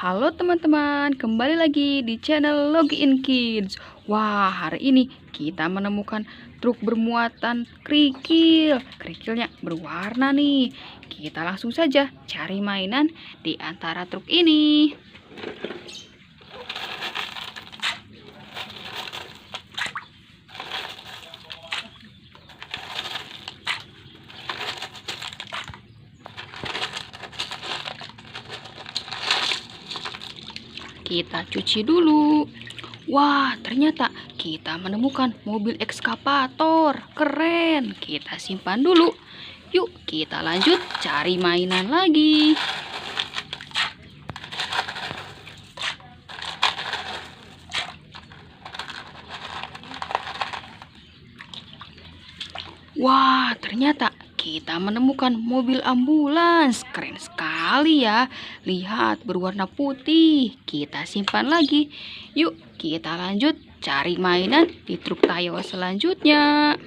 Halo teman-teman, kembali lagi di channel Login Kids. Wah, hari ini kita menemukan truk bermuatan kerikil. Kerikilnya berwarna nih. Kita langsung saja cari mainan di antara truk ini. Kita cuci dulu. Wah, ternyata kita menemukan mobil ekskavator. Keren. Kita simpan dulu. Yuk, kita lanjut cari mainan lagi. Wah, ternyata kita menemukan mobil ambulans. Keren sekali ya. Lihat, berwarna putih. Kita simpan lagi. Yuk, kita lanjut cari mainan di truk Tayo selanjutnya.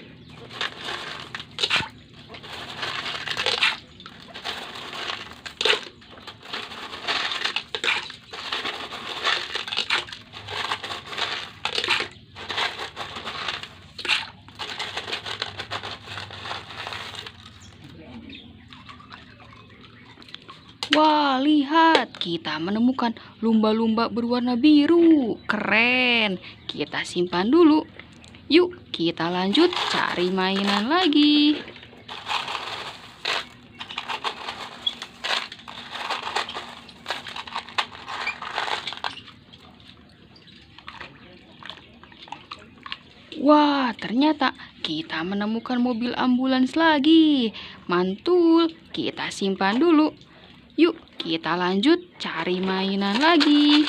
Wah, lihat, kita menemukan lumba-lumba berwarna biru. Keren. Kita simpan dulu. Yuk, kita lanjut cari mainan lagi. Wah, ternyata kita menemukan mobil ambulans lagi. Mantul, kita simpan dulu. Yuk, kita lanjut cari mainan lagi.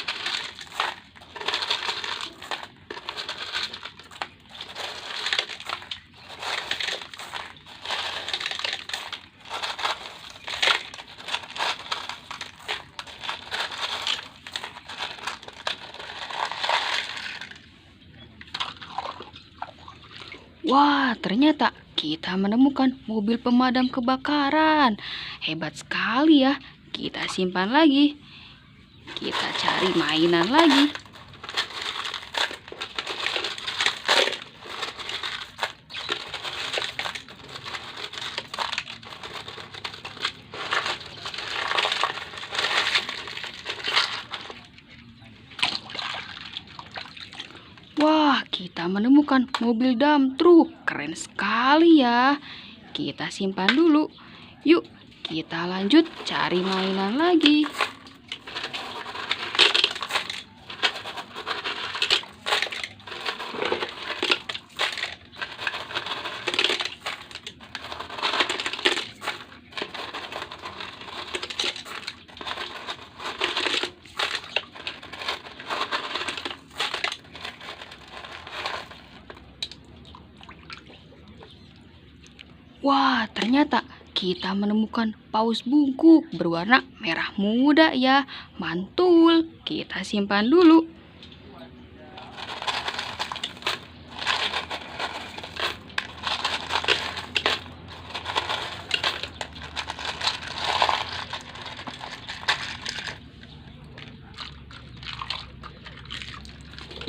Wah, ternyata kita menemukan mobil pemadam kebakaran. Hebat sekali ya. Kita simpan lagi. Kita cari mainan lagi. Wah, kita menemukan mobil dump truck. Keren sekali ya. Kita simpan dulu. Yuk, kita lanjut cari mainan lagi. Wah, ternyata kita menemukan paus bungkuk berwarna merah muda ya. Mantul, kita simpan dulu.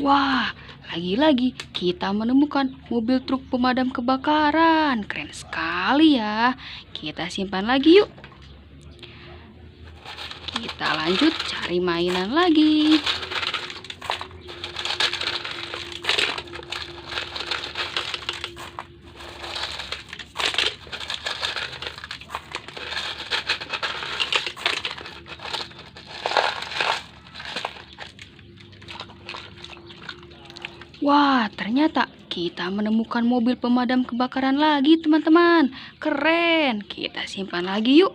Wah, lagi-lagi kita menemukan mobil truk pemadam kebakaran. Keren sekali ya. Kita simpan lagi yuk. Kita lanjut cari mainan lagi. Wah, ternyata kita menemukan mobil pemadam kebakaran lagi, teman-teman. Keren. Kita simpan lagi yuk.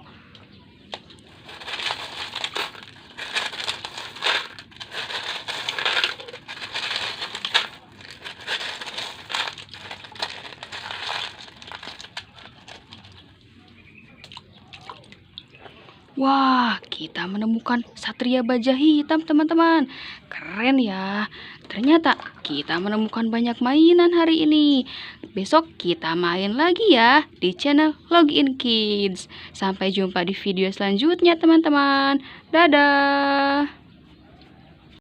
Wah, kita menemukan Satria Baja Hitam, teman-teman. Keren ya. Ternyata kita menemukan banyak mainan hari ini. Besok kita main lagi ya di channel Login Kids. Sampai jumpa di video selanjutnya, teman-teman. Dadah.